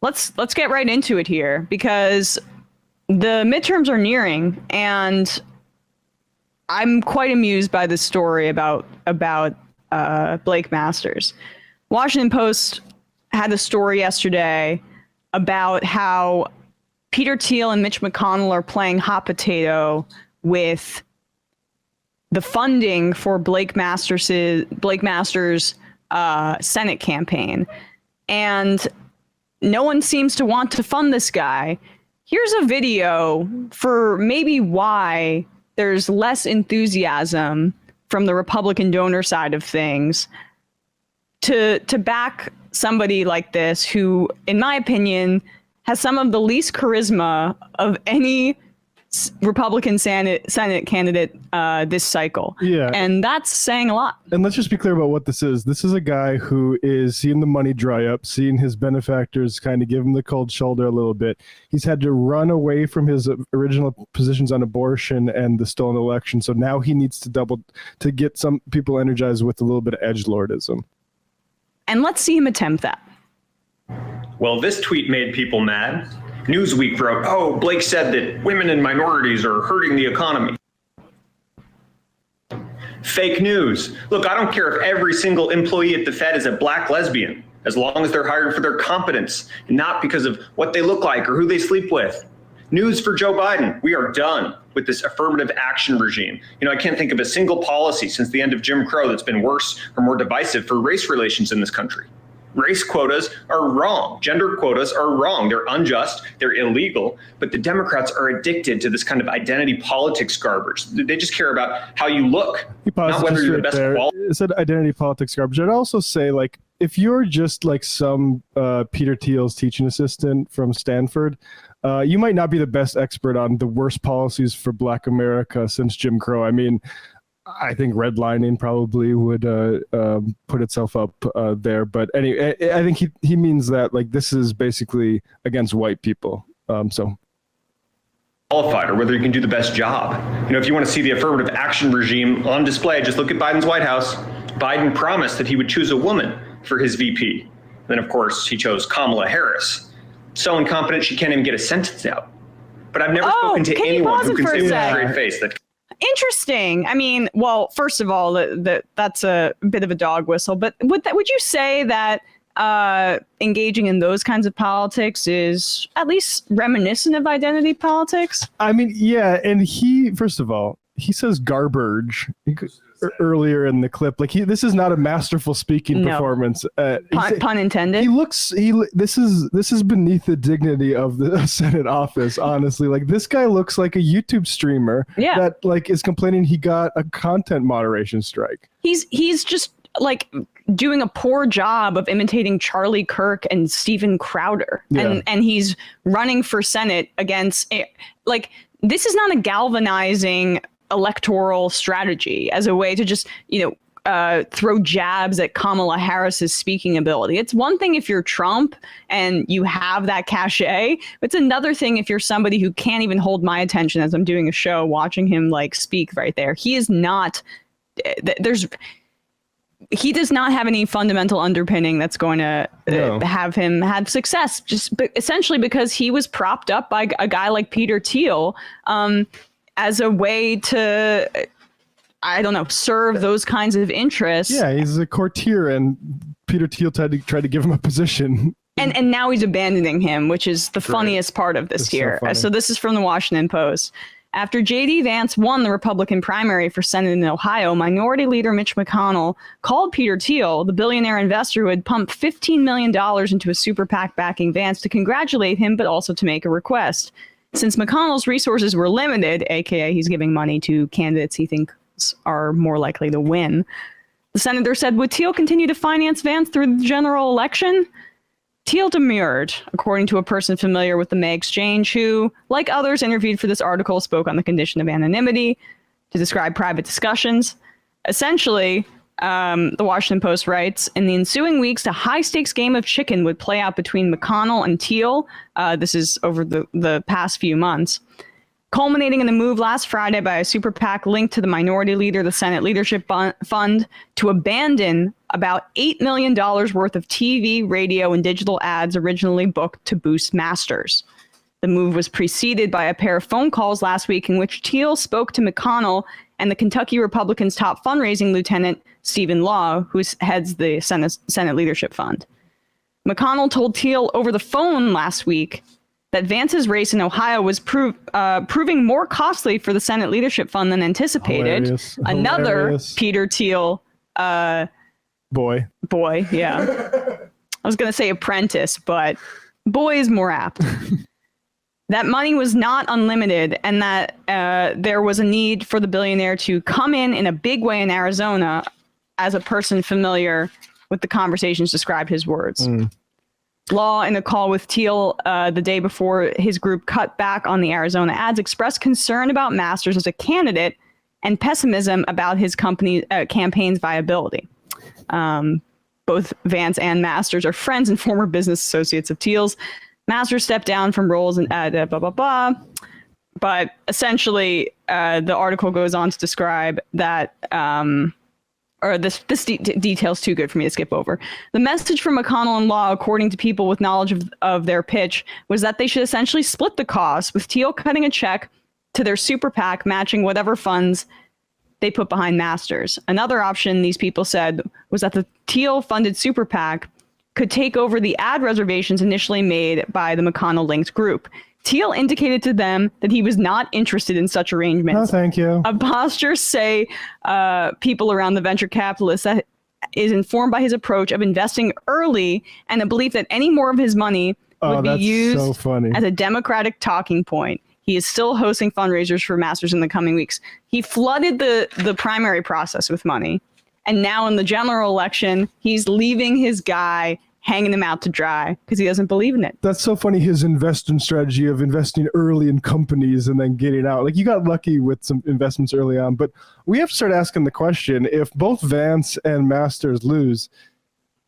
Let's get right into it here because the midterms are nearing, and I'm quite amused by this story about Blake Masters. Washington Post had a story yesterday about how Peter Thiel and Mitch McConnell are playing hot potato with the funding for Blake Masters' Senate campaign, and no one seems to want to fund this guy. Here's a video for maybe why there's less enthusiasm from the Republican donor side of things to back somebody like this who, in my opinion, has some of the least charisma of any Republican Senate candidate this cycle. Yeah. And that's saying a lot. And let's just be clear about what this is. This is a guy who is seeing the money dry up, seeing his benefactors kind of give him the cold shoulder a little bit. He's had to run away from his original positions on abortion and the stolen election. So now he needs to get some people energized with a little bit of edgelordism. And let's see him attempt that. Well, this tweet made people mad. Newsweek wrote, "Oh, Blake said that women and minorities are hurting the economy." Fake news. Look, I don't care if every single employee at the Fed is a black lesbian, as long as they're hired for their competence, and not because of what they look like or who they sleep with. News for Joe Biden. We are done with this affirmative action regime. I can't think of a single policy since the end of Jim Crow that's been worse or more divisive for race relations in this country. Race quotas are wrong. Gender quotas are wrong. They're unjust. They're illegal. But the Democrats are addicted to this kind of identity politics garbage. They just care about how you look, not whether you're the best quality. It said identity politics garbage. I'd also say, like, if you're just like some Peter Thiel's teaching assistant from Stanford, you might not be the best expert on the worst policies for Black America since Jim Crow. I mean, I think redlining probably would put itself up there. But anyway, I think he means that, like, this is basically against white people. So qualified, or whether you can do the best job. If you want to see the affirmative action regime on display, just look at Biden's White House. Biden promised that he would choose a woman for his VP. Then, of course, he chose Kamala Harris. So incompetent, she can't even get a sentence out. But I've never spoken to anyone who can say with a straight face that. Interesting. I mean, well, first of all, that's a bit of a dog whistle. But would you say that engaging in those kinds of politics is at least reminiscent of identity politics? I mean, yeah. And first of all, he says garbage earlier in the clip. Like, this is not a masterful speaking performance. Pun intended. This is beneath the dignity of the Senate office, honestly. Like, this guy looks like a YouTube streamer that, like, is complaining he got a content moderation strike. He's just like doing a poor job of imitating Charlie Kirk and Steven Crowder. Yeah. And he's running for Senate against, like, this is not a galvanizing electoral strategy as a way to just, throw jabs at Kamala Harris's speaking ability. It's one thing if you're Trump and you have that cachet. It's another thing if you're somebody who can't even hold my attention as I'm doing a show, watching him like speak right there. He is not, he does not have any fundamental underpinning that's going to have him have success, essentially because he was propped up by a guy like Peter Thiel, as a way to, I don't know, serve those kinds of interests. Yeah, he's a courtier, and Peter Thiel tried to give him a position. And now he's abandoning him, which is the funniest part of this here. So this is from the Washington Post. After J.D. Vance won the Republican primary for Senate in Ohio, Minority Leader Mitch McConnell called Peter Thiel, the billionaire investor who had pumped $15 million into a super PAC backing Vance, to congratulate him, but also to make a request. Since McConnell's resources were limited, aka he's giving money to candidates he thinks are more likely to win, the senator said, would Thiel continue to finance Vance through the general election? Thiel demurred, according to a person familiar with the May exchange who, like others interviewed for this article, spoke on the condition of anonymity to describe private discussions. Essentially, the Washington Post writes, in the ensuing weeks, a high-stakes game of chicken would play out between McConnell and Thiel. This is over the past few months. culminating in a move last Friday by a super PAC linked to the minority leader, the Senate Leadership Fund, to abandon about $8 million worth of TV, radio, and digital ads originally booked to boost Masters. The move was preceded by a pair of phone calls last week in which Thiel spoke to McConnell and the Kentucky Republicans' top fundraising lieutenant, Stephen Law, who heads the Senate Leadership Fund. McConnell told Thiel over the phone last week that Vance's race in Ohio was proving more costly for the Senate Leadership Fund than anticipated. Hilarious. Another Hilarious. Peter Thiel boy, yeah. I was going to say apprentice, but boy is more apt. That money was not unlimited, and that there was a need for the billionaire to come in a big way in Arizona. As a person familiar with the conversations, described his words. Law, in a call with Thiel the day before his group cut back on the Arizona ads, expressed concern about Masters as a candidate and pessimism about his campaign's viability. Both Vance and Masters are friends and former business associates of Thiel's. Masters stepped down from roles and blah, blah, blah. But essentially, the article goes on to describe that, detail's too good for me to skip over. The message from McConnell and Law, according to people with knowledge of their pitch, was that they should essentially split the cost, with Thiel cutting a check to their super PAC, matching whatever funds they put behind Masters. Another option, these people said, was that the Thiel-funded super PAC could take over the ad reservations initially made by the McConnell-linked group. Thiel indicated to them that he was not interested in such arrangements. No, thank you. Imposters say people around the venture capitalists that is informed by his approach of investing early and the belief that any more of his money would be used as a Democratic talking point. He is still hosting fundraisers for Masters in the coming weeks. He flooded the primary process with money. And now in the general election, he's leaving his guy hanging him out to dry because he doesn't believe in it. That's so funny, his investment strategy of investing early in companies and then getting out. Like, you got lucky with some investments early on, but we have to start asking the question, if both Vance and Masters lose,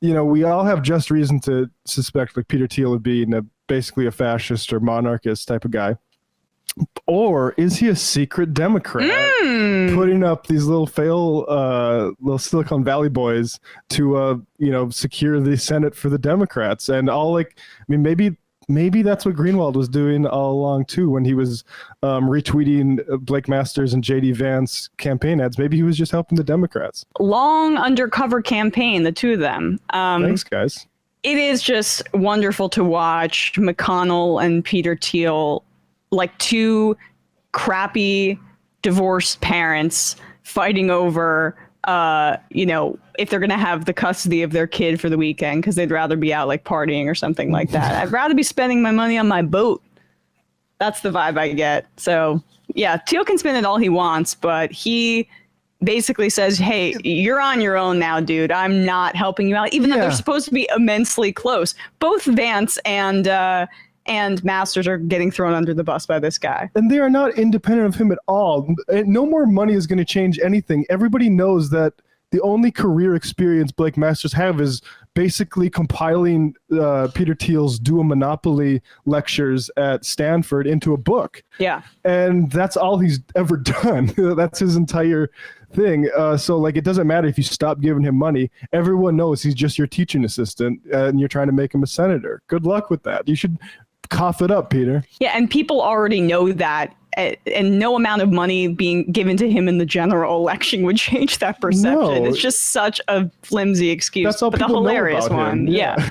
you know, we all have just reason to suspect like Peter Thiel of being basically a fascist or monarchist type of guy. Or is he a secret Democrat putting up these little little Silicon Valley boys to, secure the Senate for the Democrats? And maybe that's what Greenwald was doing all along too, when he was retweeting Blake Masters and JD Vance campaign ads. Maybe he was just helping the Democrats. Long undercover campaign, the two of them. Thanks, guys. It is just wonderful to watch McConnell and Peter Thiel, like two crappy divorced parents, fighting over, if they're going to have the custody of their kid for the weekend because they'd rather be out like partying or something like that. I'd rather be spending my money on my boat. That's the vibe I get. So yeah, Thiel can spend it all he wants, but he basically says, hey, you're on your own now, dude. I'm not helping you out, even though they're supposed to be immensely close. Both Vance and Masters are getting thrown under the bus by this guy. And they are not independent of him at all. No more money is going to change anything. Everybody knows that the only career experience Blake Masters have is basically compiling Peter Thiel's duomonopoly lectures at Stanford into a book. Yeah. And that's all he's ever done. That's his entire thing. So like, it doesn't matter if you stop giving him money. Everyone knows he's just your teaching assistant and you're trying to make him a senator. Good luck with that. You should cough it up, Peter. Yeah, and people already know that, and no amount of money being given to him in the general election would change that perception. No. It's just such a flimsy excuse, that's all but a hilarious one. Yeah.